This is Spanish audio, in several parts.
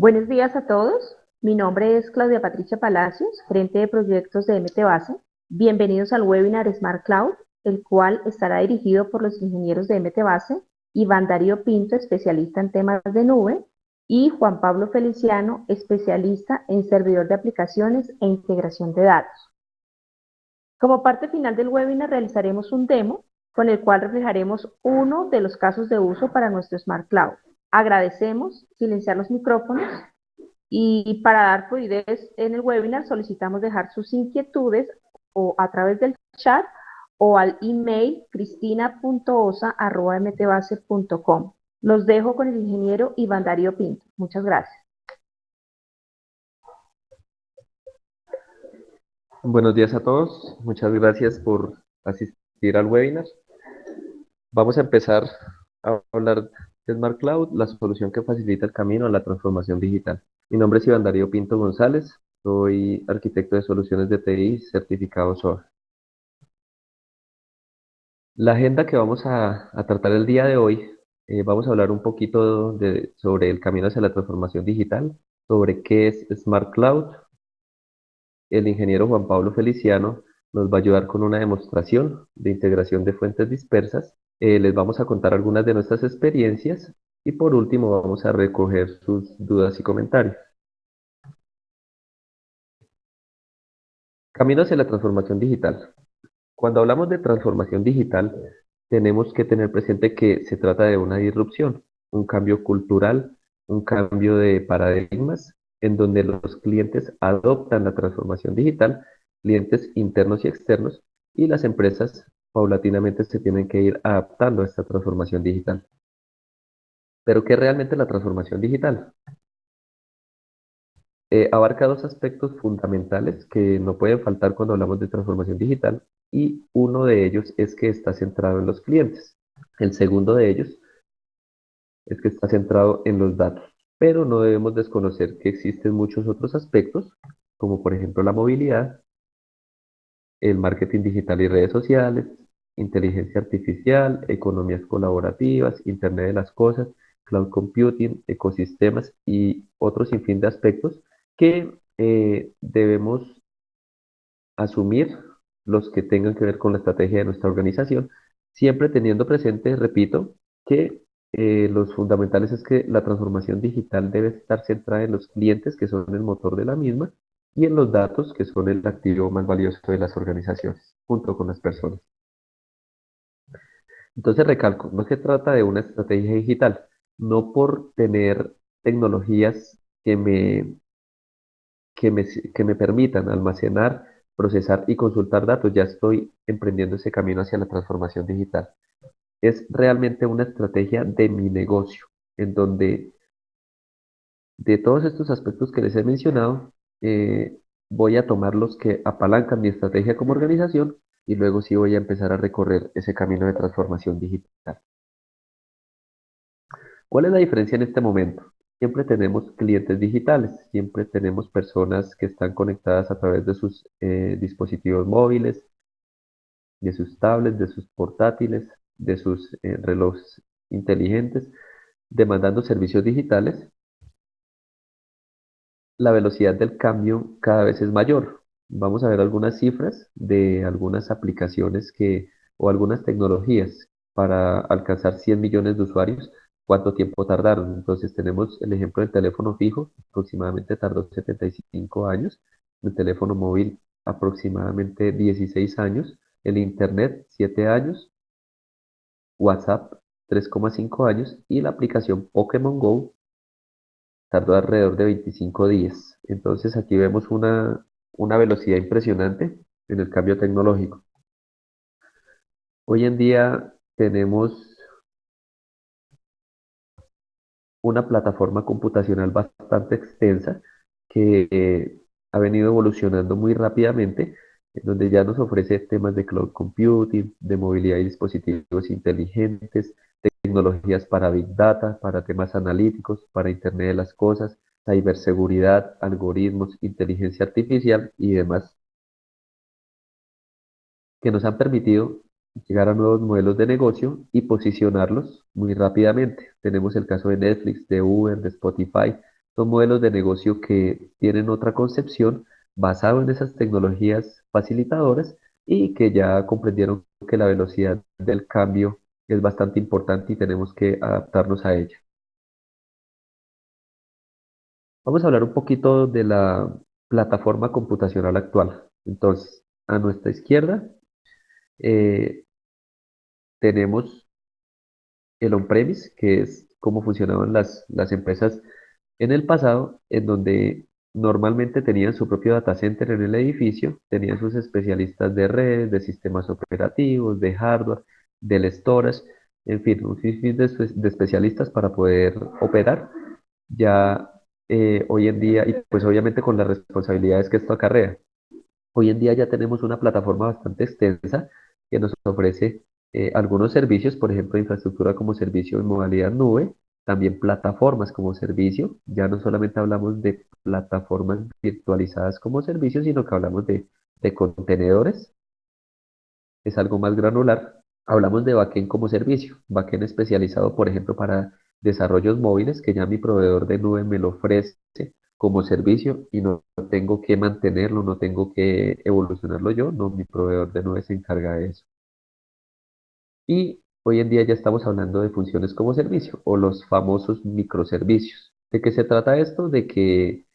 Buenos días a todos. Mi nombre es Claudia Patricia Palacios, gerente de proyectos de MT Base. Bienvenidos al webinar Smart Cloud, el cual estará dirigido por los ingenieros de MT Base, Iván Darío Pinto, especialista en temas de nube, y Juan Pablo Feliciano, especialista en servidor de aplicaciones e integración de datos. Como parte final del webinar realizaremos un demo con el cual reflejaremos uno de los casos de uso para nuestro Smart Cloud. Agradecemos silenciar los micrófonos y para dar fluidez en el webinar solicitamos dejar sus inquietudes o a través del chat o al email cristina.osa@mtbase.com. Los dejo con el ingeniero Iván Darío Pinto. Muchas gracias. Buenos días a todos. Muchas gracias por asistir al webinar. Vamos a empezar a hablar de Smart Cloud, la solución que facilita el camino a la transformación digital. Mi nombre es Iván Darío Pinto González. Soy arquitecto de soluciones de TI certificado SOA. La agenda que vamos a tratar el día de hoy, vamos a hablar un poquito sobre el camino hacia la transformación digital, sobre qué es Smart Cloud. El ingeniero Juan Pablo Feliciano nos va a ayudar con una demostración de integración de fuentes dispersas. Les vamos a contar algunas de nuestras experiencias y por último vamos a recoger sus dudas y comentarios. Camino hacia la transformación digital. Cuando hablamos de transformación digital, tenemos que tener presente que se trata de una disrupción, un cambio cultural, un cambio de paradigmas, en donde los clientes adoptan la transformación digital, clientes internos y externos, y las empresas paulatinamente se tienen que ir adaptando a esta transformación digital. ¿Pero qué es realmente la transformación digital? Abarca dos aspectos fundamentales que no pueden faltar cuando hablamos de transformación digital y uno de ellos es que está centrado en los clientes. El segundo de ellos es que está centrado en los datos, pero no debemos desconocer que existen muchos otros aspectos, como por ejemplo la movilidad, el marketing digital y redes sociales, inteligencia artificial, economías colaborativas, Internet de las cosas, cloud computing, ecosistemas y otro sinfín de aspectos que debemos asumir los que tengan que ver con la estrategia de nuestra organización, siempre teniendo presente, repito, que los fundamentales es que la transformación digital debe estar centrada en los clientes, que son el motor de la misma, y en los datos, que son el activo más valioso de las organizaciones, junto con las personas. Entonces, recalco, no se trata de una estrategia digital, no por tener tecnologías que me permitan almacenar, procesar y consultar datos, ya estoy emprendiendo ese camino hacia la transformación digital. Es realmente una estrategia de mi negocio, en donde de todos estos aspectos que les he mencionado, voy a tomar los que apalancan mi estrategia como organización y luego sí voy a empezar a recorrer ese camino de transformación digital. ¿Cuál es la diferencia en este momento? Siempre tenemos clientes digitales, siempre tenemos personas que están conectadas a través de sus dispositivos móviles, de sus tablets, de sus portátiles, de sus relojes inteligentes, demandando servicios digitales. La velocidad del cambio cada vez es mayor. Vamos a ver algunas cifras de algunas aplicaciones o algunas tecnologías para alcanzar 100 millones de usuarios. ¿Cuánto tiempo tardaron? Entonces tenemos el ejemplo del teléfono fijo, aproximadamente tardó 75 años, el teléfono móvil aproximadamente 16 años, el Internet 7 años, WhatsApp 3,5 años y la aplicación Pokémon Go tardó alrededor de 25 días. Entonces aquí vemos una velocidad impresionante en el cambio tecnológico. Hoy en día tenemos una plataforma computacional bastante extensa que ha venido evolucionando muy rápidamente, en donde ya nos ofrece temas de cloud computing, de movilidad y dispositivos inteligentes, tecnologías para Big Data, para temas analíticos, para Internet de las cosas, ciberseguridad, algoritmos, inteligencia artificial y demás, que nos han permitido llegar a nuevos modelos de negocio y posicionarlos muy rápidamente. Tenemos el caso de Netflix, de Uber, de Spotify, Son modelos de negocio que tienen otra concepción basado en esas tecnologías facilitadoras y que ya comprendieron que la velocidad del cambio es bastante importante y tenemos que adaptarnos a ella. Vamos a hablar un poquito de la plataforma computacional actual. Entonces, a nuestra izquierda eh, tenemos el on-premise, que es cómo funcionaban las empresas en el pasado, en donde normalmente tenían su propio data center en el edificio, tenían sus especialistas de redes, de sistemas operativos, de hardware, del storage, en fin, un sinfín de especialistas para poder operar. Ya hoy en día, y pues obviamente con las responsabilidades que esto acarrea. Hoy en día ya tenemos una plataforma bastante extensa que nos ofrece algunos servicios, por ejemplo, infraestructura como servicio en modalidad nube, también plataformas como servicio. Ya no solamente hablamos de plataformas virtualizadas como servicio, sino que hablamos de contenedores, es algo más granular. Hablamos de backend como servicio, backend especializado, por ejemplo, para desarrollos móviles, que ya mi proveedor de nube me lo ofrece como servicio y no tengo que mantenerlo, no tengo que evolucionarlo yo, no, mi proveedor de nube se encarga de eso. Y hoy en día ya estamos hablando de funciones como servicio o los famosos microservicios. ¿De qué se trata esto? De que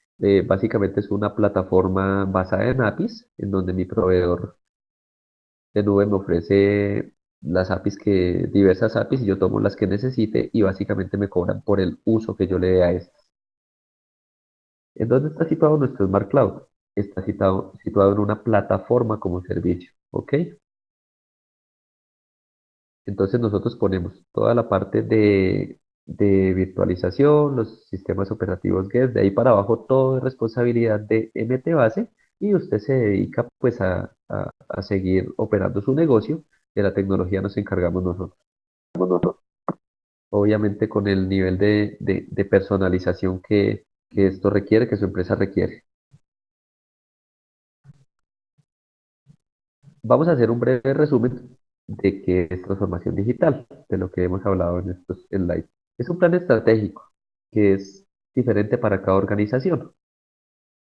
básicamente es una plataforma basada en APIs, en donde mi proveedor de nube me ofrece las APIs diversas APIs y yo tomo las que necesite y básicamente me cobran por el uso que yo le dé a estas. ¿En dónde está situado nuestro Smart Cloud? Está situado en una plataforma como servicio, ¿ok? Entonces nosotros ponemos toda la parte de virtualización, los sistemas operativos Guest, de ahí para abajo todo es responsabilidad de MT Base y usted se dedica pues a seguir operando su negocio. De la tecnología nos encargamos nosotros. Obviamente con el nivel de personalización que esto requiere, que su empresa requiere. Vamos a hacer un breve resumen de qué es transformación digital, de lo que hemos hablado en estos slides. Es un plan estratégico que es diferente para cada organización.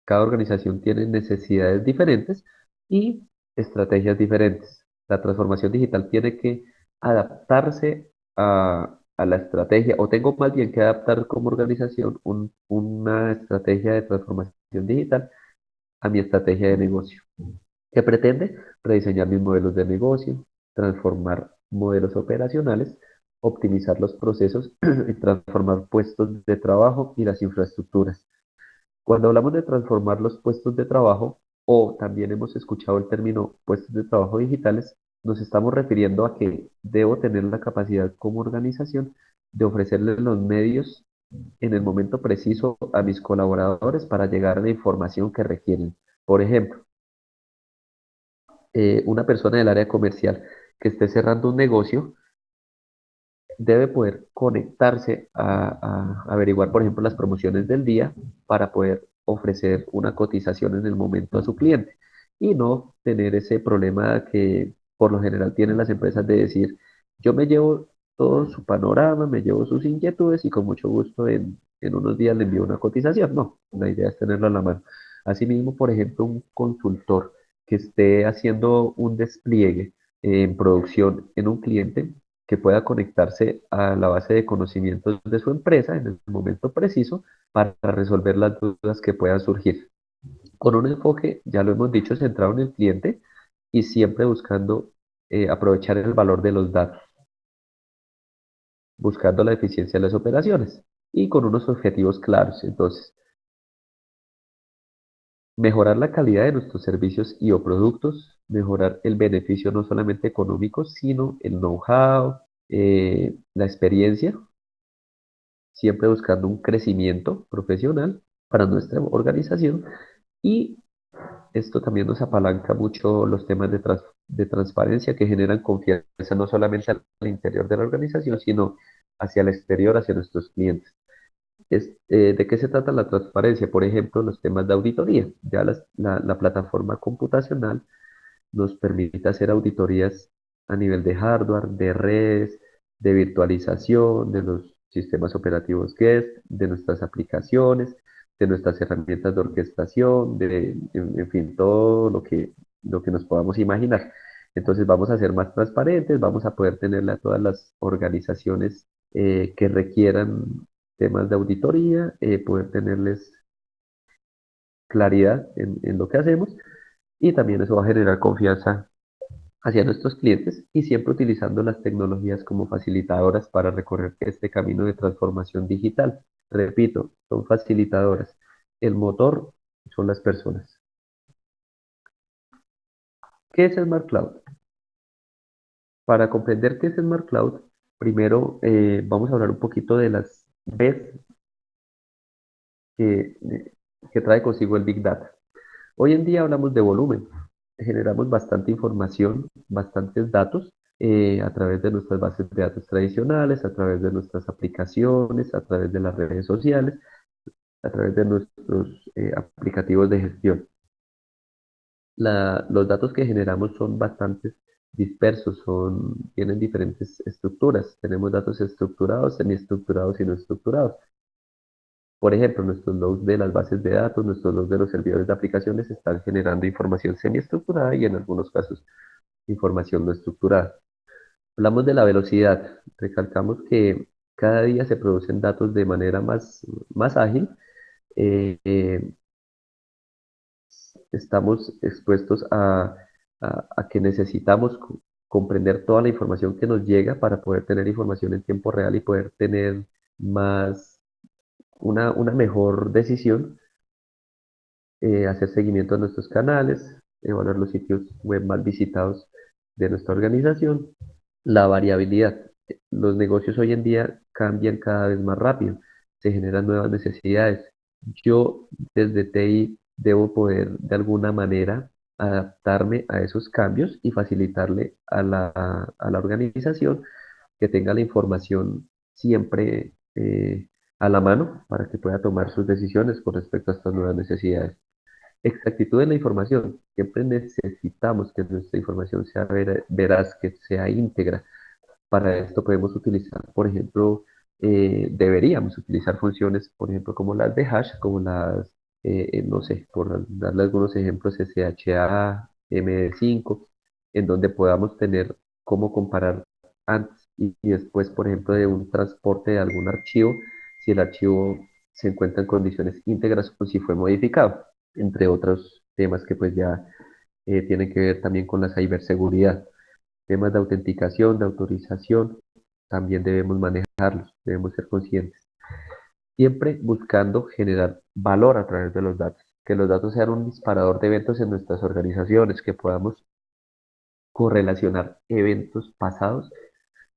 Cada organización tiene necesidades diferentes y estrategias diferentes. La transformación digital tiene que adaptarse a la estrategia, o tengo más bien que adaptar como organización una estrategia de transformación digital a mi estrategia de negocio. ¿Qué pretende? Rediseñar mis modelos de negocio, transformar modelos operacionales, optimizar los procesos y transformar puestos de trabajo y las infraestructuras. Cuando hablamos de transformar los puestos de trabajo, o también hemos escuchado el término puestos de trabajo digitales, nos estamos refiriendo a que debo tener la capacidad como organización de ofrecerles los medios en el momento preciso a mis colaboradores para llegar a la información que requieren. Por ejemplo, una persona del área comercial que esté cerrando un negocio debe poder conectarse a averiguar, por ejemplo, las promociones del día para poder ofrecer una cotización en el momento a su cliente y no tener ese problema que por lo general tienen las empresas de decir, yo me llevo todo su panorama, me llevo sus inquietudes y con mucho gusto en unos días le envío una cotización. No, la idea es tenerlo a la mano. Asimismo, por ejemplo, un consultor que esté haciendo un despliegue en producción en un cliente que pueda conectarse a la base de conocimientos de su empresa en el momento preciso para resolver las dudas que puedan surgir. Con un enfoque, ya lo hemos dicho, centrado en el cliente y siempre buscando aprovechar el valor de los datos, buscando la eficiencia de las operaciones y con unos objetivos claros. Entonces, mejorar la calidad de nuestros servicios y o productos, mejorar el beneficio no solamente económico, sino el know-how, la experiencia, siempre buscando un crecimiento profesional para nuestra organización y esto también nos apalanca mucho los temas de transparencia que generan confianza no solamente al interior de la organización, sino hacia el exterior, hacia nuestros clientes. ¿De qué se trata la transparencia? Por ejemplo, los temas de auditoría. Ya la plataforma computacional nos permite hacer auditorías a nivel de hardware, de redes, de virtualización, de los sistemas operativos guest, de nuestras aplicaciones, de nuestras herramientas de orquestación, en fin, todo lo que nos podamos imaginar. Entonces vamos a ser más transparentes, vamos a poder tenerle a todas las organizaciones que requieran temas de auditoría, poder tenerles claridad en lo que hacemos y también eso va a generar confianza hacia nuestros clientes y siempre utilizando las tecnologías como facilitadoras para recorrer este camino de transformación digital. Repito, son facilitadoras. El motor son las personas. ¿Qué es Smart Cloud? Para comprender qué es Smart Cloud, primero vamos a hablar un poquito de las Bs que, que trae consigo el Big Data. Hoy en día hablamos de volumen, generamos bastante información, bastantes datos a través de nuestras bases de datos tradicionales, a través de nuestras aplicaciones, a través de las redes sociales, a través de nuestros aplicativos de gestión. Los datos que generamos son bastante dispersos, tienen diferentes estructuras. Tenemos datos estructurados, semiestructurados y no estructurados. Por ejemplo, nuestros logs de las bases de datos, nuestros logs de los servidores de aplicaciones están generando información semiestructurada y en algunos casos información no estructurada. Hablamos de la velocidad. Recalcamos que cada día se producen datos de manera más ágil. Eh, eh, Estamos expuestos a que necesitamos comprender toda la información que nos llega para poder tener información en tiempo real y poder tener más, una mejor decisión, hacer seguimiento a nuestros canales, evaluar los sitios web más visitados de nuestra organización, la variabilidad. Los negocios hoy en día cambian cada vez más rápido, se generan nuevas necesidades. Yo desde TI debo poder de alguna manera adaptarme a esos cambios y facilitarle a la organización que tenga la información siempre a la mano para que pueda tomar sus decisiones con respecto a estas nuevas necesidades. Exactitud en la información. Siempre necesitamos que nuestra información sea veraz, que sea íntegra. Para esto podemos utilizar, por ejemplo, deberíamos utilizar funciones, por ejemplo, como las de hash, como no sé, por darle algunos ejemplos, SHA, MD5, en donde podamos tener cómo comparar antes y después, por ejemplo, de un transporte de algún archivo, si el archivo se encuentra en condiciones íntegras o si fue modificado, entre otros temas que pues ya tienen que ver también con la ciberseguridad. Temas de autenticación, de autorización, también debemos manejarlos, debemos ser conscientes. Siempre buscando generar valor a través de los datos, que los datos sean un disparador de eventos en nuestras organizaciones, que podamos correlacionar eventos pasados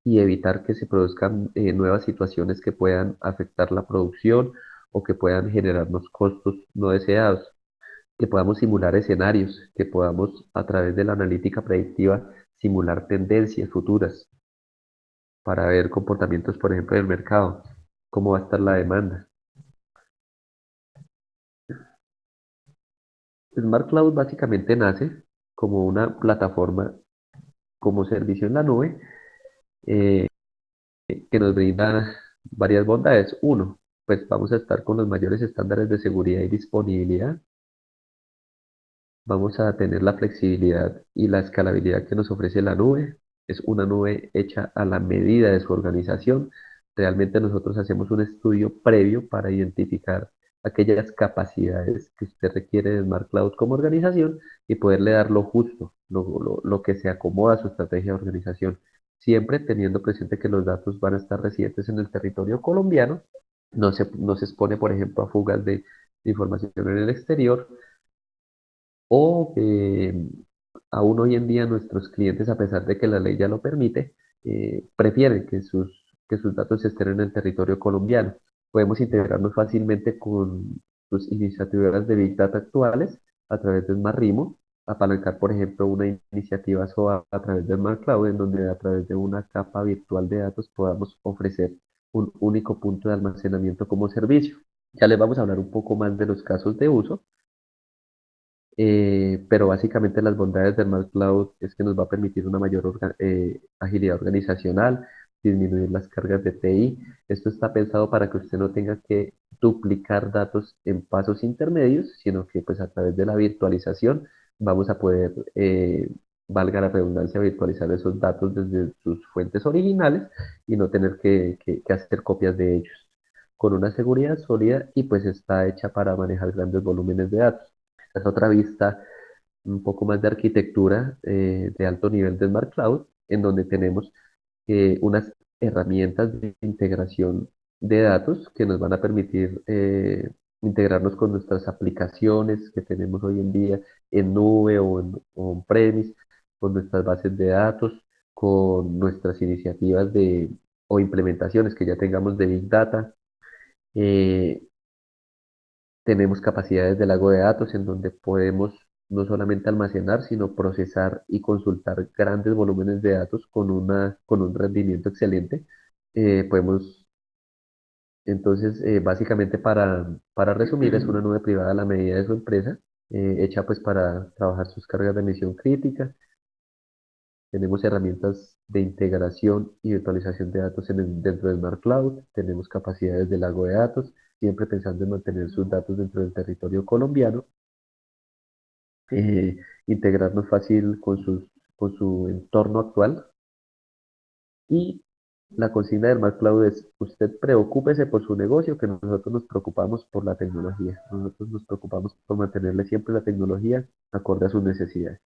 y evitar que se produzcan nuevas situaciones que puedan afectar la producción o que puedan generarnos costos no deseados, que podamos simular escenarios, que podamos a través de la analítica predictiva simular tendencias futuras para ver comportamientos, por ejemplo, del mercado, cómo va a estar la demanda. Smart Cloud básicamente nace como una plataforma, como servicio en la nube, eh, que nos brinda varias bondades. Uno, pues vamos a estar con los mayores estándares de seguridad y disponibilidad. Vamos a tener la flexibilidad y la escalabilidad que nos ofrece la nube. Es una nube hecha a la medida de su organización. Realmente nosotros hacemos un estudio previo para identificar aquellas capacidades que usted requiere de Smart Cloud como organización y poderle dar lo justo, lo que se acomoda a su estrategia de organización. Siempre teniendo presente que los datos van a estar residentes en el territorio colombiano. No se expone, por ejemplo, a fugas de información en el exterior o aún hoy en día nuestros clientes, a pesar de que la ley ya lo permite, prefieren que sus datos estén en el territorio colombiano. Podemos integrarnos fácilmente con sus iniciativas de Big Data actuales a través de Smartrimo, apalancar, por ejemplo, una iniciativa SOA a través de Smart Cloud, en donde a través de una capa virtual de datos podamos ofrecer un único punto de almacenamiento como servicio. Ya les vamos a hablar un poco más de los casos de uso, pero básicamente las bondades del Smart Cloud es que nos va a permitir una mayor agilidad organizacional, disminuir las cargas de TI. Esto está pensado para que usted no tenga que duplicar datos en pasos intermedios, sino que pues a través de la virtualización vamos a poder, valga la redundancia, virtualizar esos datos desde sus fuentes originales y no tener que hacer copias de ellos, con una seguridad sólida y pues está hecha para manejar grandes volúmenes de datos. Esta es otra vista un poco más de arquitectura de alto nivel de Smart Cloud, en donde tenemos unas herramientas de integración de datos que nos van a permitir integrarnos con nuestras aplicaciones que tenemos hoy en día en nube o on-premise, con nuestras bases de datos, con nuestras iniciativas o implementaciones que ya tengamos de Big Data. Eh, Tenemos capacidades de lago de datos en donde podemos no solamente almacenar, sino procesar y consultar grandes volúmenes de datos con un rendimiento excelente. Podemos, entonces, básicamente para resumir, es una nube privada a la medida de su empresa, hecha pues para trabajar sus cargas de misión crítica. Tenemos herramientas de integración y virtualización de datos dentro de Smart Cloud. Tenemos capacidades de lago de datos, siempre pensando en mantener sus datos dentro del territorio colombiano. Integrarnos fácil con su entorno actual. Y la consigna del Smart Cloud es: usted preocúpese por su negocio, que nosotros nos preocupamos por la tecnología. Nosotros nos preocupamos por mantenerle siempre la tecnología acorde a sus necesidades.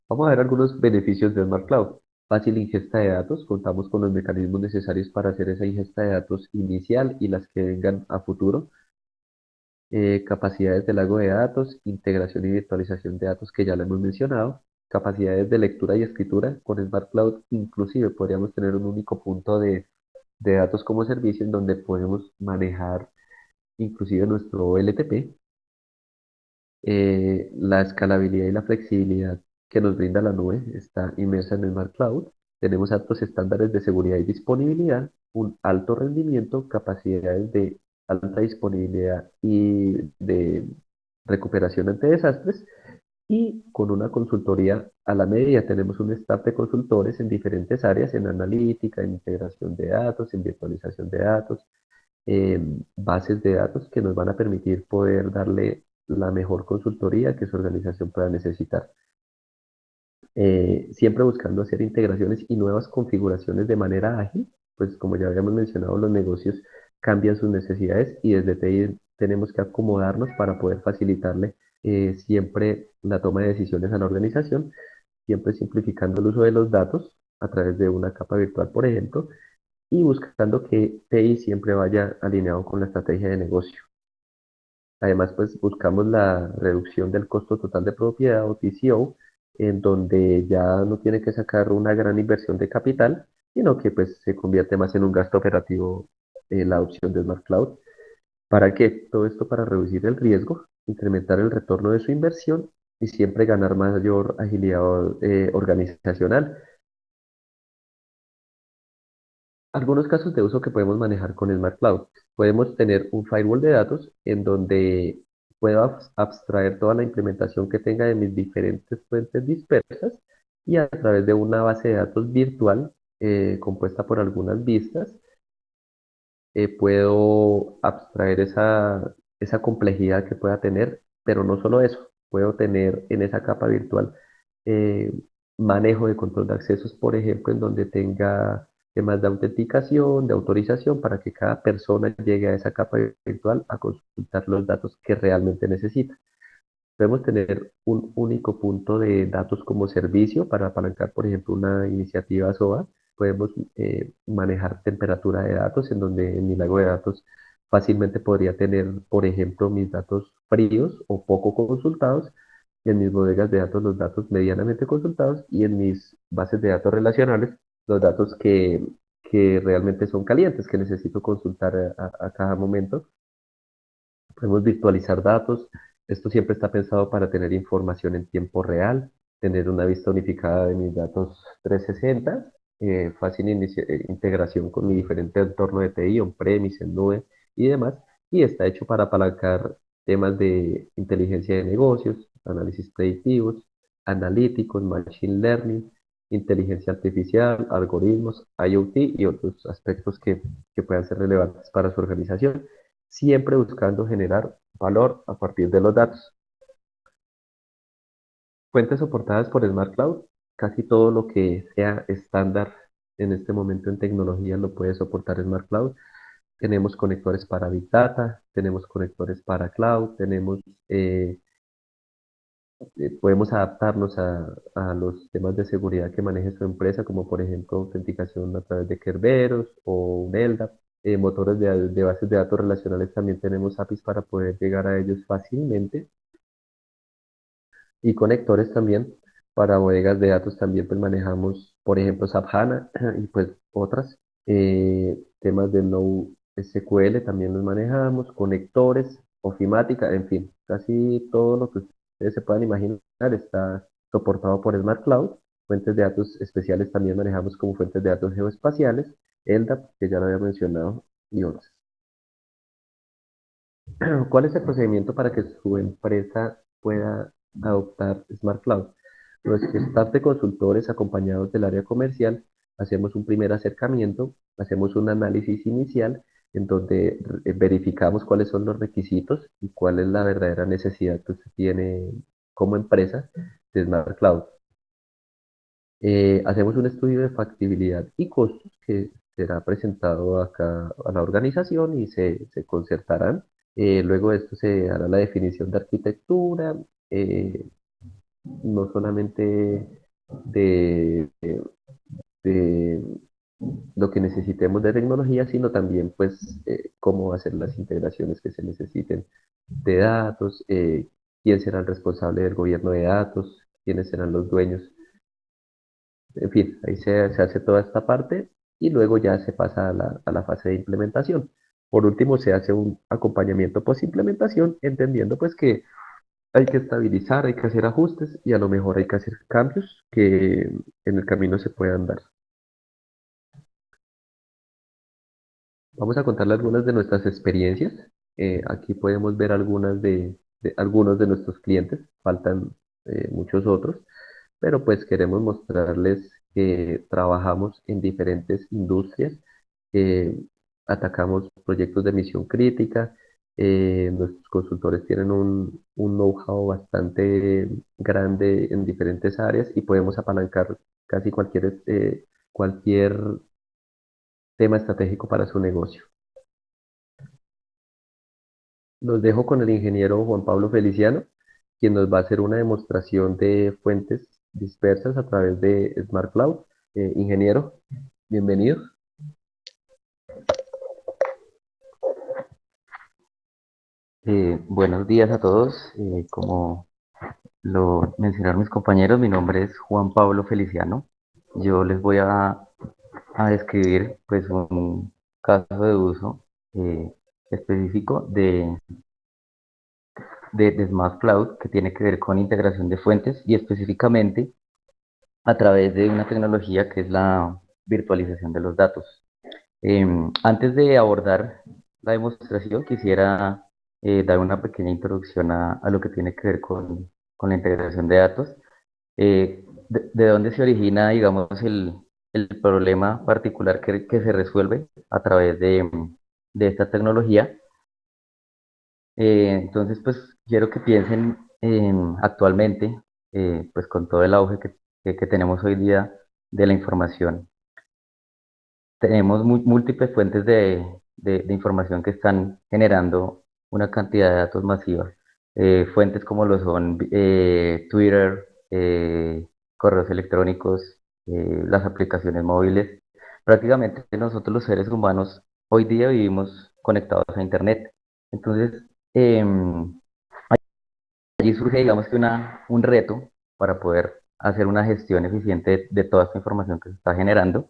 Vamos a ver algunos beneficios de Smart Cloud. Fácil ingesta de datos. Contamos con los mecanismos necesarios para hacer esa ingesta de datos inicial y las que vengan a futuro. Capacidades de lago de datos, integración y virtualización de datos que ya lo hemos mencionado, capacidades de lectura y escritura. Con Smart Cloud inclusive podríamos tener un único punto de datos como servicio en donde podemos manejar inclusive nuestro LTP. La escalabilidad y la flexibilidad que nos brinda la nube está inmersa en Smart Cloud. Tenemos altos estándares de seguridad y disponibilidad, un alto rendimiento, capacidades de alta disponibilidad y de recuperación ante desastres, y con una consultoría a la medida. Tenemos un staff de consultores en diferentes áreas, en analítica, en integración de datos, en virtualización de datos, bases de datos que nos van a permitir poder darle la mejor consultoría que su organización pueda necesitar. Siempre buscando hacer integraciones y nuevas configuraciones de manera ágil, pues como ya habíamos mencionado, los negocios cambian sus necesidades y desde TI tenemos que acomodarnos para poder facilitarle siempre la toma de decisiones a la organización, siempre simplificando el uso de los datos a través de una capa virtual, por ejemplo, y buscando que TI siempre vaya alineado con la estrategia de negocio. Además, pues buscamos la reducción del costo total de propiedad o TCO, en donde ya no tiene que sacar una gran inversión de capital, sino que pues se convierte más en un gasto operativo la opción de Smart Cloud. ¿Para qué? Todo esto para reducir el riesgo, incrementar el retorno de su inversión y siempre ganar mayor agilidad organizacional. Algunos casos de uso que podemos manejar con Smart Cloud. Podemos tener un firewall de datos en donde puedo abstraer toda la implementación que tenga de mis diferentes fuentes dispersas y a través de una base de datos virtual compuesta por algunas vistas, puedo abstraer esa complejidad que pueda tener, pero no solo eso, puedo tener en esa capa virtual eh, manejo de control de accesos, por ejemplo, en donde tenga temas de autenticación, de autorización, para que cada persona llegue a esa capa virtual a consultar los datos que realmente necesita. Podemos tener un único punto de datos como servicio para apalancar, por ejemplo, una iniciativa SOA. Podemos manejar temperatura de datos, en donde en mi lago de datos fácilmente podría tener, por ejemplo, mis datos fríos o poco consultados, en mis bodegas de datos los datos medianamente consultados y en mis bases de datos relacionales los datos que realmente son calientes, que necesito consultar a cada momento. Podemos virtualizar datos. Esto siempre está pensado para tener información en tiempo real, tener una vista unificada de mis datos 360, fácil integración con mi diferente entorno de TI, on-premise, en nube y demás. Y está hecho para apalancar temas de inteligencia de negocios, análisis predictivos, analíticos, machine learning. inteligencia artificial, algoritmos, IoT y otros aspectos que puedan ser relevantes para su organización, siempre buscando generar valor a partir de los datos. Fuentes soportadas por Smart Cloud, casi todo lo que sea estándar en este momento en tecnología lo puede soportar Smart Cloud. Tenemos conectores para Big Data, tenemos conectores para Cloud, podemos adaptarnos a los temas de seguridad que maneje su empresa, como por ejemplo autenticación a través de Kerberos o un LDAP. Motores de bases de datos relacionales también tenemos APIs para poder llegar a ellos fácilmente y conectores también para bodegas de datos también pues manejamos, por ejemplo, SAP HANA y pues otras. Temas de NoSQL también los manejamos, conectores, ofimática, en fin, casi todo lo que ustedes se puedan imaginar está soportado por Smart Cloud. Fuentes de datos especiales también manejamos como fuentes de datos geoespaciales, LDAP, que ya lo había mencionado, y otras. ¿Cuál es el procedimiento para que su empresa pueda adoptar Smart Cloud? Los staff de consultores acompañados del área comercial hacemos un primer acercamiento, hacemos un análisis inicial en donde verificamos cuáles son los requisitos y cuál es la verdadera necesidad que usted tiene como empresa de Smart Cloud. Hacemos un estudio de factibilidad y costos que será presentado acá a la organización y se concertarán. Luego de esto se hará la definición de arquitectura, eh, no solamente de, de lo que necesitemos de tecnología, sino también pues cómo hacer las integraciones que se necesiten de datos, quién será el responsable del gobierno de datos, quiénes serán los dueños. En fin, ahí se hace toda esta parte y luego ya se pasa a la fase de implementación. Por último, se hace un acompañamiento post-implementación, entendiendo pues que hay que estabilizar, hay que hacer ajustes y a lo mejor hay que hacer cambios que en el camino se puedan dar. Vamos a contarle algunas de nuestras experiencias. Aquí podemos ver de algunos de nuestros clientes, faltan muchos otros, pero pues queremos mostrarles que trabajamos en diferentes industrias, eh, atacamos proyectos de misión crítica, nuestros consultores tienen un know-how bastante grande en diferentes áreas y podemos apalancar casi cualquier tema estratégico para su negocio. Los dejo con el ingeniero Juan Pablo Feliciano, quien nos va a hacer una demostración de fuentes dispersas a través de Smart Cloud. Ingeniero, bienvenido. Buenos días a todos. Como lo mencionaron mis compañeros, mi nombre es Juan Pablo Feliciano. Yo les voy a describir pues un caso de uso específico de Smart Cloud que tiene que ver con integración de fuentes y específicamente a través de una tecnología que es la virtualización de los datos. Antes de abordar la demostración, quisiera dar una pequeña introducción a lo que tiene que ver con la integración de datos. De dónde se origina, digamos, el problema particular que se resuelve a través de esta tecnología. Entonces, pues quiero que piensen actualmente, pues con todo el auge que tenemos hoy día de la información. Tenemos múltiples fuentes de información que están generando una cantidad de datos masiva. Fuentes como lo son Twitter, correos electrónicos, las aplicaciones móviles. Prácticamente nosotros los seres humanos hoy día vivimos conectados a Internet. Entonces, em, allí surge, digamos que un reto para poder hacer una gestión eficiente de toda esta información que se está generando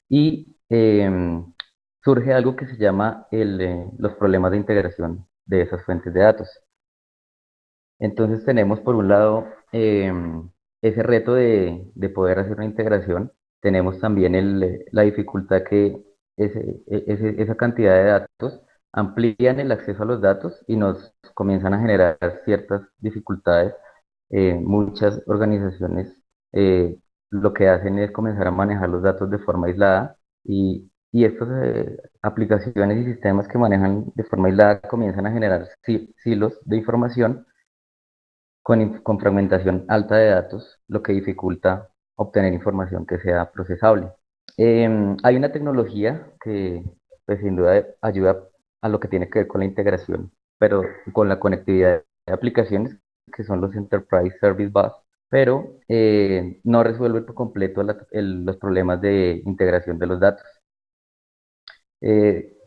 y surge algo que se llama los problemas de integración de esas fuentes de datos. Entonces tenemos por un lado ese reto de poder hacer una integración. Tenemos también la dificultad que esa cantidad de datos amplían el acceso a los datos y nos comienzan a generar ciertas dificultades. Muchas organizaciones lo que hacen es comenzar a manejar los datos de forma aislada y estas aplicaciones y sistemas que manejan de forma aislada comienzan a generar silos de información con fragmentación alta de datos, lo que dificulta obtener información que sea procesable. Hay una tecnología que pues, sin duda ayuda a lo que tiene que ver con la integración, pero con la conectividad de aplicaciones que son los Enterprise Service Bus, pero no resuelve por completo los problemas de integración de los datos.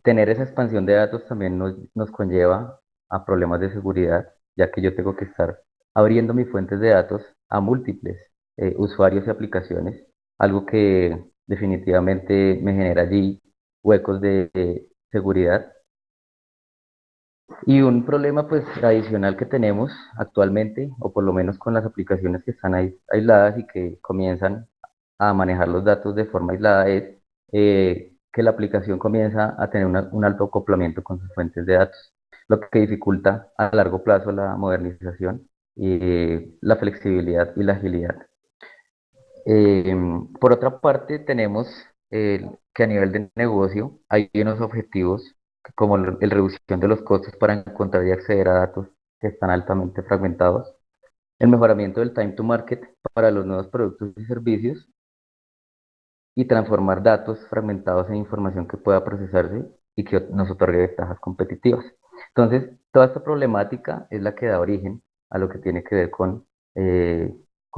Tener esa expansión de datos también nos conlleva a problemas de seguridad, ya que yo tengo que estar abriendo mis fuentes de datos a múltiples usuarios y aplicaciones, algo que definitivamente me genera allí huecos de seguridad. Y un problema pues adicional que tenemos actualmente, o por lo menos con las aplicaciones que están aisladas y que comienzan a manejar los datos de forma aislada, es que la aplicación comienza a tener un alto acoplamiento con sus fuentes de datos, lo que dificulta a largo plazo la modernización y la flexibilidad y la agilidad. Eh, por otra parte, tenemos que a nivel de negocio hay unos objetivos como el reducción de los costos para encontrar y acceder a datos que están altamente fragmentados, el mejoramiento del time to market para los nuevos productos y servicios y transformar datos fragmentados en información que pueda procesarse y que nos otorgue ventajas competitivas. Entonces, toda esta problemática es la que da origen a lo que tiene que ver con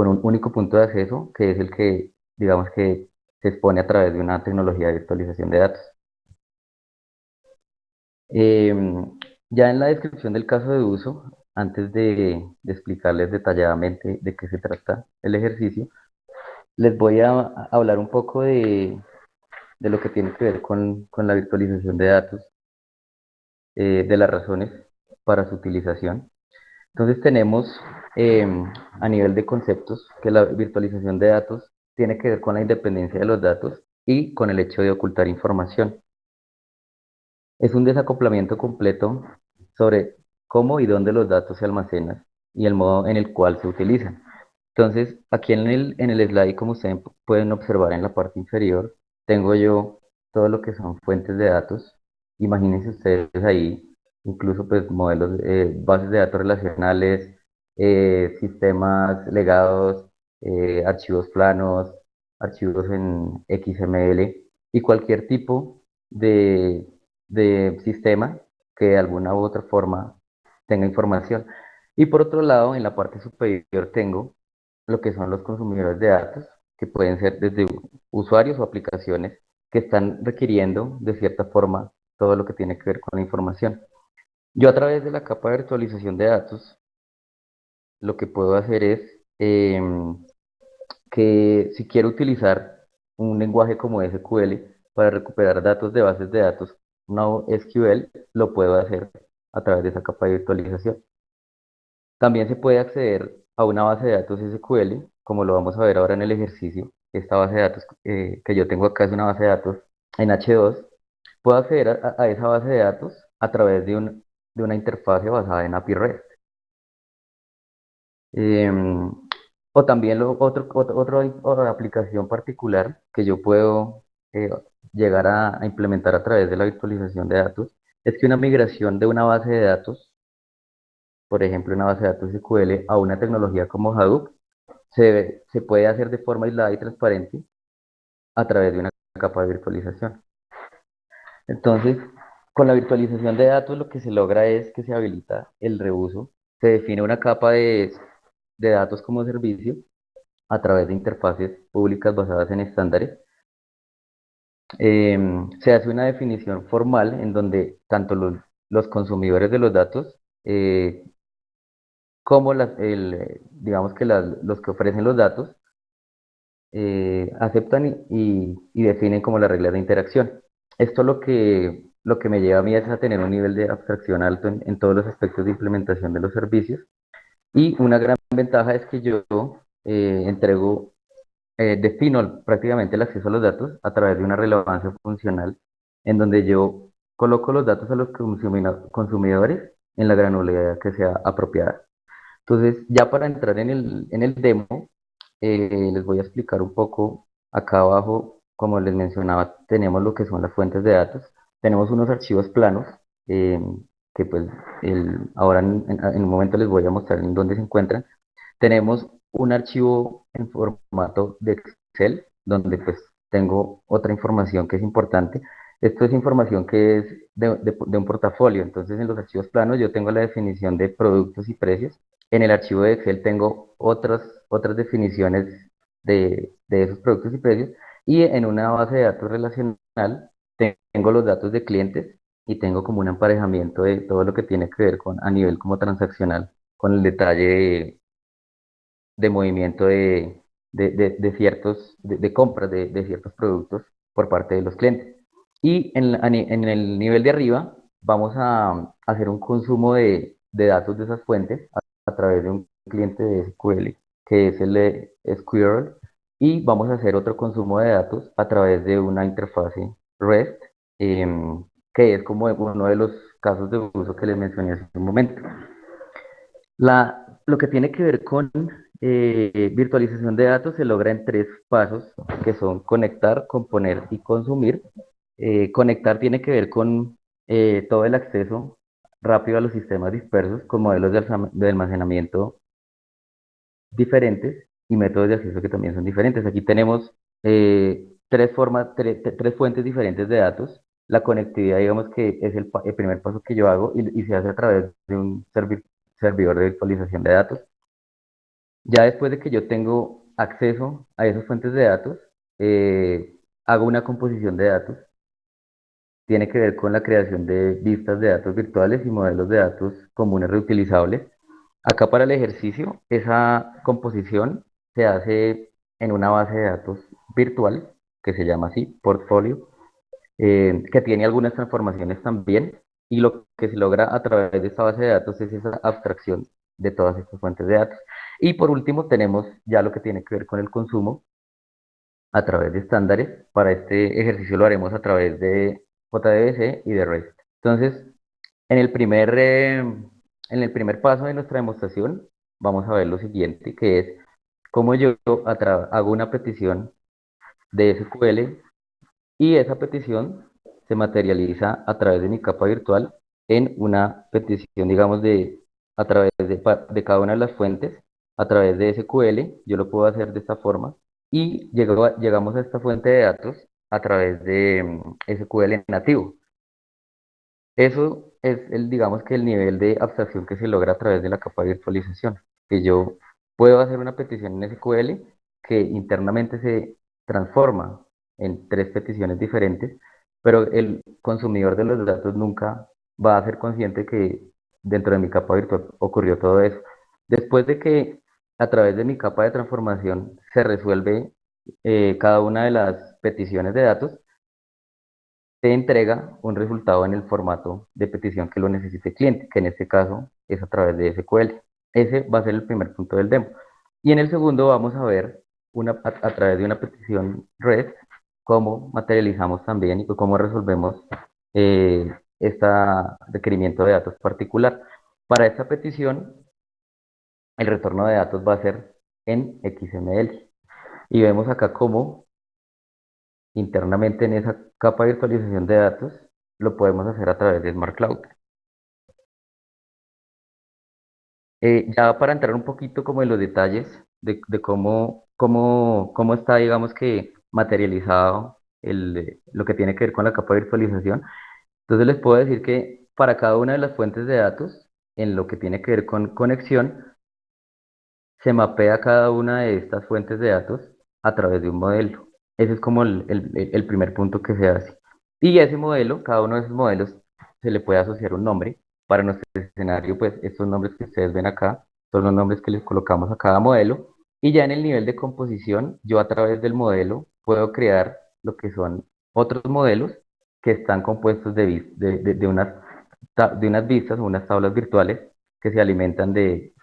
un único punto de acceso, que es el que, digamos que se expone a través de una tecnología de virtualización de datos. Eh, ya en la descripción del caso de uso, antes de explicarles detalladamente de qué se trata el ejercicio, les voy a hablar un poco de lo que tiene que ver con la virtualización de datos, de las razones para su utilización. Entonces tenemos eh, a nivel de conceptos que la virtualización de datos tiene que ver con la independencia de los datos y con el hecho de ocultar información. Es un desacoplamiento completo sobre cómo y dónde los datos se almacenan y el modo en el cual se utilizan. Entonces, aquí en el slide, como ustedes pueden observar en la parte inferior, tengo yo todo lo que son fuentes de datos. Imagínense ustedes ahí, incluso pues modelos, bases de datos relacionales, sistemas legados, archivos planos, archivos en XML y cualquier tipo de, de sistema que de alguna u otra forma tenga información. Y por otro lado, en la parte superior tengo lo que son los consumidores de datos, que pueden ser desde usuarios o aplicaciones que están requiriendo de cierta forma todo lo que tiene que ver con la información. Yo a través de la capa de virtualización de datos, lo que puedo hacer es que si quiero utilizar un lenguaje como SQL para recuperar datos de bases de datos, no SQL, lo puedo hacer a través de esa capa de virtualización. También se puede acceder a una base de datos SQL, como lo vamos a ver ahora en el ejercicio. Esta base de datos que yo tengo acá es una base de datos en H2. Puedo acceder a esa base de datos a través de una interfase basada en API REST. Em, o también otra aplicación particular que yo puedo eh, llegar a implementar a través de la virtualización de datos es que una migración de una base de datos, por ejemplo, una base de datos SQL a una tecnología como Hadoop, se puede hacer de forma aislada y transparente a través de una capa de virtualización. Entonces, con la virtualización de datos lo que se logra es que se habilita el reuso, se define una capa de datos como servicio a través de interfaces públicas basadas en estándares. Se hace una definición formal en donde tanto los consumidores de los datos como digamos que los que ofrecen los datos aceptan y definen como las reglas de interacción. Esto lo que me lleva a mí es a tener un nivel de abstracción alto en todos los aspectos de implementación de los servicios. Y una gran ventaja es que yo defino prácticamente el acceso a los datos a través de una relevancia funcional en donde yo coloco los datos a los consumidores en la granularidad que sea apropiada. Entonces, ya para entrar en el demo, les voy a explicar un poco. Acá abajo, como les mencionaba, tenemos lo que son las fuentes de datos. Tenemos unos archivos planos eh, que pues ahora en un momento les voy a mostrar en dónde se encuentran. Tenemos un archivo en formato de Excel, donde pues tengo otra información que es importante. Esto es información que es de un portafolio. Entonces, en los archivos planos yo tengo la definición de productos y precios. En el archivo de Excel tengo otras definiciones de esos productos y precios. Y en una base de datos relacional tengo los datos de clientes y tengo como un emparejamiento de todo lo que tiene que ver con a nivel como transaccional, con el detalle de movimiento de ciertos, de compras de ciertos productos por parte de los clientes. Y en el nivel de arriba vamos a hacer un consumo de datos de esas fuentes a través de un cliente de SQL, que es el de Squirrel, y vamos a hacer otro consumo de datos a través de una interfase REST, que es como uno de los casos de uso que les mencioné hace un momento. Lo que tiene que ver con virtualización de datos se logra en tres pasos, que son conectar, componer y consumir. Conectar tiene que ver con todo el acceso rápido a los sistemas dispersos con modelos de almacenamiento diferentes y métodos de acceso que también son diferentes. Aquí tenemos tres fuentes diferentes de datos. La conectividad, digamos que es el primer paso que yo hago y se hace a través de un servidor de virtualización de datos. Ya después de que yo tengo acceso a esas fuentes de datos, hago una composición de datos. Tiene que ver con la creación de vistas de datos virtuales y modelos de datos comunes reutilizables. Acá para el ejercicio, esa composición se hace en una base de datos virtual, que se llama así, Portfolio, que tiene algunas transformaciones también, y lo que se logra a través de esta base de datos es esa abstracción de todas estas fuentes de datos. Y por último tenemos ya lo que tiene que ver con el consumo a través de estándares. Para este ejercicio lo haremos a través de JDBC y de REST. Entonces, en el primer paso de nuestra demostración, vamos a ver lo siguiente, que es cómo yo hago una petición de SQL y esa petición se materializa a través de mi capa virtual en una petición, digamos, a través de cada una de las fuentes, a través de SQL. Yo lo puedo hacer de esta forma y llegamos a esta fuente de datos a través de SQL nativo. Eso es digamos que el nivel de abstracción que se logra a través de la capa de virtualización, que yo puedo hacer una petición en SQL que internamente se transforma en tres peticiones diferentes, pero el consumidor de los datos nunca va a ser consciente que dentro de mi capa virtual ocurrió todo eso. Después de que a través de mi capa de transformación se resuelve cada una de las peticiones de datos, te entrega un resultado en el formato de petición que lo necesite el cliente, que en este caso es a través de SQL. Ese va a ser el primer punto del demo. Y en el segundo vamos a ver a través de una petición REST cómo materializamos también y cómo resolvemos este requerimiento de datos particular. Para esta petición, el retorno de datos va a ser en XML. Y vemos acá cómo internamente en esa capa de virtualización de datos lo podemos hacer a través de Smart Cloud. Ya para entrar un poquito como en los detalles de cómo está, digamos que materializado lo que tiene que ver con la capa de virtualización. Entonces les puedo decir que para cada una de las fuentes de datos, en lo que tiene que ver con conexión, se mapea cada una de estas fuentes de datos a través de un modelo. Ese es como el primer punto que se hace. Y ese modelo, cada uno de esos modelos, se le puede asociar un nombre. Para nuestro escenario, pues estos nombres que ustedes ven acá son los nombres que les colocamos a cada modelo. Y ya en el nivel de composición, yo a través del modelo puedo crear lo que son otros modelos que están compuestos de unas vistas o unas tablas virtuales que se alimentan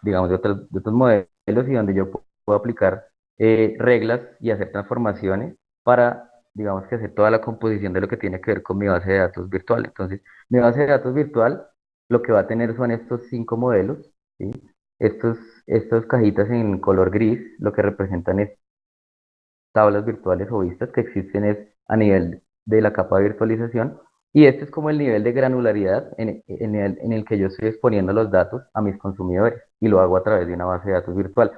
digamos, de otros modelos y donde yo puedo aplicar reglas y hacer transformaciones para, digamos, que hacer toda la composición de lo que tiene que ver con mi base de datos virtual. Entonces, mi base de datos virtual lo que va a tener son estos 5 modelos, ¿sí? Estas cajitas en color gris lo que representan es tablas virtuales o vistas que existen es a nivel de la capa de virtualización, y este es como el nivel de granularidad en el que yo estoy exponiendo los datos a mis consumidores, y lo hago a través de una base de datos virtual.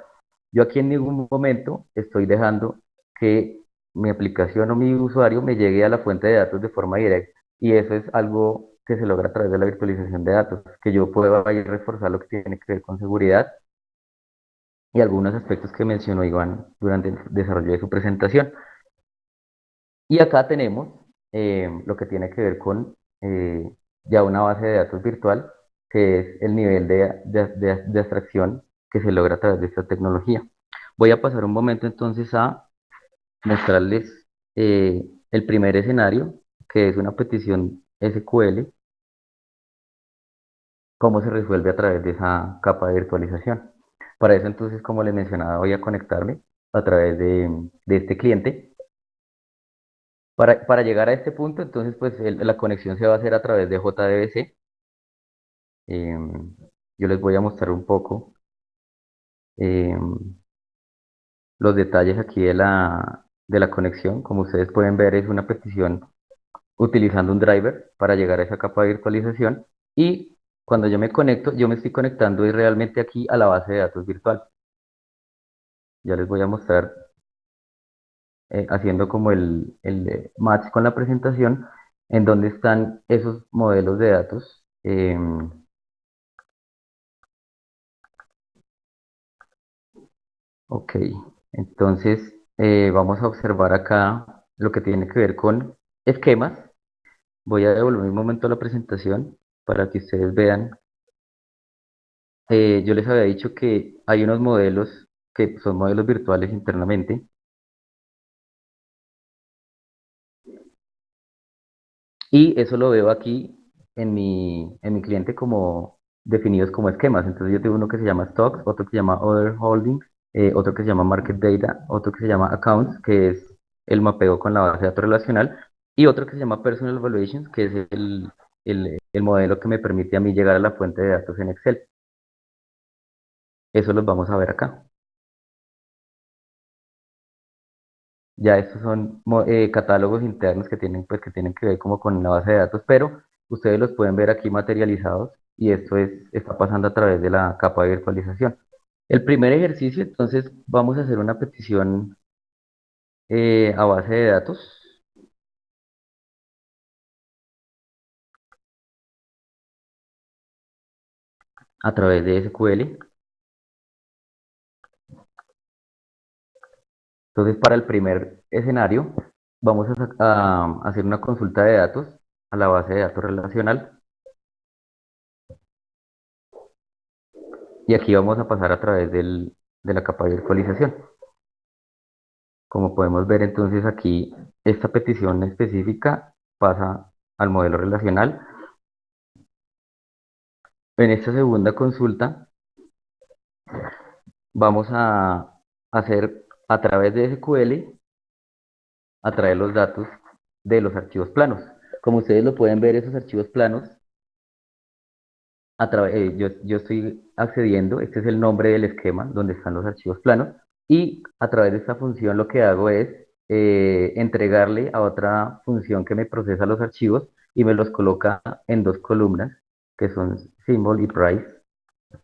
Yo aquí en ningún momento estoy dejando que mi aplicación o mi usuario me llegue a la fuente de datos de forma directa, y eso es algo que se logra a través de la virtualización de datos, que yo puedo ahí reforzar lo que tiene que ver con seguridad y algunos aspectos que mencionó Iván durante el desarrollo de su presentación. Y acá tenemos lo que tiene que ver con ya una base de datos virtual, que es el nivel de abstracción que se logra a través de esta tecnología. Voy a pasar un momento entonces a mostrarles el primer escenario, que es una petición SQL, cómo se resuelve a través de esa capa de virtualización. Para eso entonces, como les mencionaba, voy a conectarme a través de este cliente. Para llegar a este punto, entonces, pues la conexión se va a hacer a través de JDBC. Yo les voy a mostrar un poco em, los detalles aquí de la conexión. Como ustedes pueden ver, es una petición utilizando un driver para llegar a esa capa de virtualización. Y cuando yo me conecto, yo me estoy conectando y realmente aquí a la base de datos virtual. Ya les voy a mostrar haciendo como el match con la presentación, en donde están esos modelos de datos. Ok, entonces vamos a observar acá lo que tiene que ver con esquemas. Voy a devolver un momento a la presentación para que ustedes vean. Yo les había dicho que hay unos modelos que son modelos virtuales internamente, y eso lo veo aquí en mi cliente como definidos como esquemas. Entonces yo tengo uno que se llama Stocks, otro que se llama Other Holdings, otro que se llama Market Data, otro que se llama Accounts, que es el mapeo con la base de datos relacional, y otro que se llama Personal Evaluations, que es el modelo que me permite a mí llegar a la fuente de datos en Excel. Eso los vamos a ver acá. Ya estos son catálogos internos que tienen, pues, que tienen que ver como con la base de datos, pero ustedes los pueden ver aquí materializados, y esto está pasando a través de la capa de virtualización. El primer ejercicio, entonces, vamos a hacer una petición a base de datos a través de SQL. Entonces, para el primer escenario, vamos a hacer una consulta de datos a la base de datos relacional, y aquí vamos a pasar a través de la capa de virtualización. Como podemos ver, entonces aquí esta petición específica pasa al modelo relacional. En esta segunda consulta vamos a hacer a través de SQL, a traer los datos de los archivos planos. Como ustedes lo pueden ver, esos archivos planos, yo estoy accediendo, este es el nombre del esquema donde están los archivos planos, y a través de esta función lo que hago es entregarle a otra función que me procesa los archivos y me los coloca en dos columnas, que son symbol y price,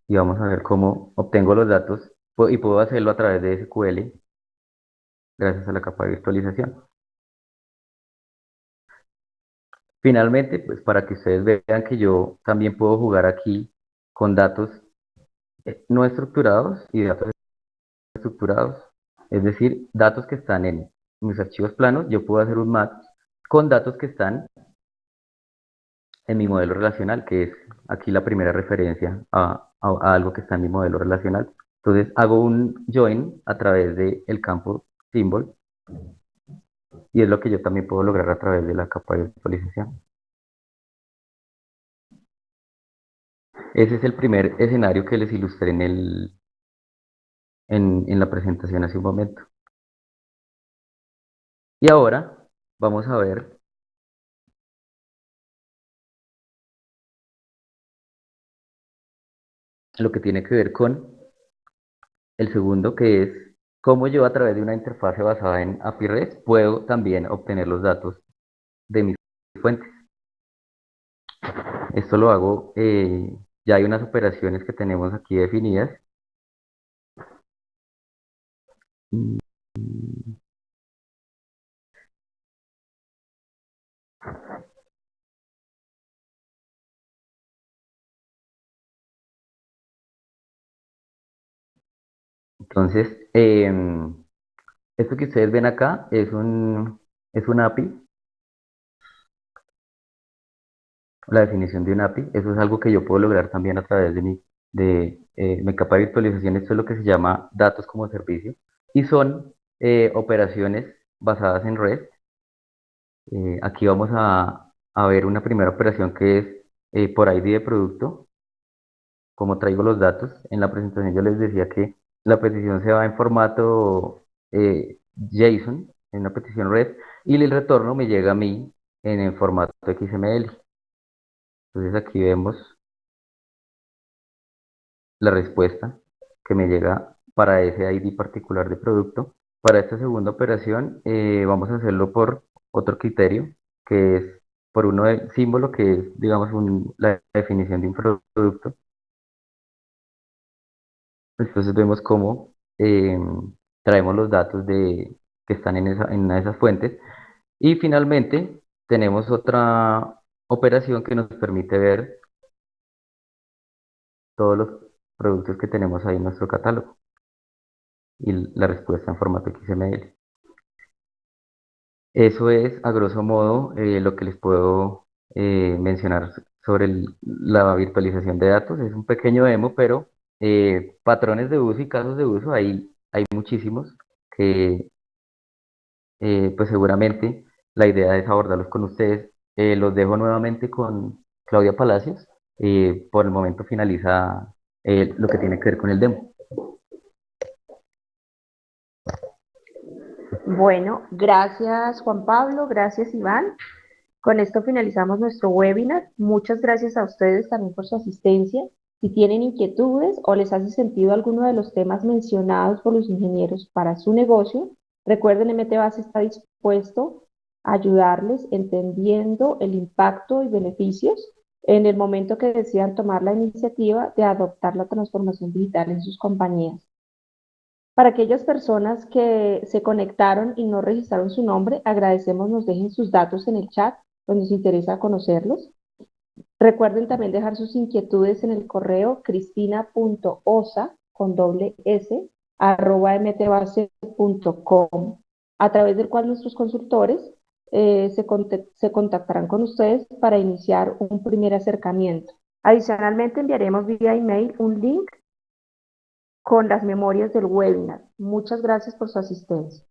y vamos a ver cómo obtengo los datos, y puedo hacerlo a través de SQL gracias a la capa de virtualización. Finalmente, pues para que ustedes vean que yo también puedo jugar aquí con datos no estructurados y datos estructurados, es decir, datos que están en mis archivos planos, yo puedo hacer un match con datos que están en mi modelo relacional, que es aquí la primera referencia a algo que está en mi modelo relacional. Entonces hago un join a través del campo symbol, y es lo que yo también puedo lograr a través de la capa de virtualización. Ese es el primer escenario que les ilustré en la presentación hace un momento. Y ahora vamos a ver lo que tiene que ver con el segundo, que es cómo yo a través de una interfase basada en API REST puedo también obtener los datos de mis fuentes. Esto lo hago, ya hay unas operaciones que tenemos aquí definidas. Mm, Entonces, esto que ustedes ven acá es un API, la definición de un API. Eso es algo que yo puedo lograr también a través mi capa de virtualización. Esto es lo que se llama datos como servicio y son operaciones basadas en REST. Aquí vamos a ver una primera operación que es por ID de producto. Como traigo los datos, en la presentación yo les decía que la petición se va en formato JSON, en una petición REST, y el retorno me llega a mí en el formato XML. Entonces aquí vemos la respuesta que me llega para ese ID particular de producto. Para esta segunda operación vamos a hacerlo por otro criterio, que es por uno de símbolo, que es, digamos, la definición de un producto. Entonces vemos cómo traemos los datos que están en una de esas fuentes. Y finalmente tenemos otra operación que nos permite ver todos los productos que tenemos ahí en nuestro catálogo y la respuesta en formato XML. Eso es, a grosso modo, lo que les puedo mencionar sobre la virtualización de datos. Es un pequeño demo, pero patrones de uso y casos de uso hay muchísimos que pues seguramente la idea es abordarlos con ustedes. Los dejo nuevamente con Claudia Palacios. Por el momento finaliza lo que tiene que ver con el demo. Bueno, gracias Juan Pablo, gracias Iván. Con esto finalizamos nuestro webinar. Muchas gracias a ustedes también por su asistencia. Si tienen inquietudes o les hace sentido alguno de los temas mencionados por los ingenieros para su negocio, recuerden, MTBase está dispuesto a ayudarles entendiendo el impacto y beneficios en el momento que decidan tomar la iniciativa de adoptar la transformación digital en sus compañías. Para aquellas personas que se conectaron y no registraron su nombre, agradecemos nos dejen sus datos en el chat, pues nos interesa conocerlos. Recuerden también dejar sus inquietudes en el correo cristina.osa con doble s @mtbase.com, a través del cual nuestros consultores se contactarán con ustedes para iniciar un primer acercamiento. Adicionalmente, enviaremos vía email un link con las memorias del webinar. Muchas gracias por su asistencia.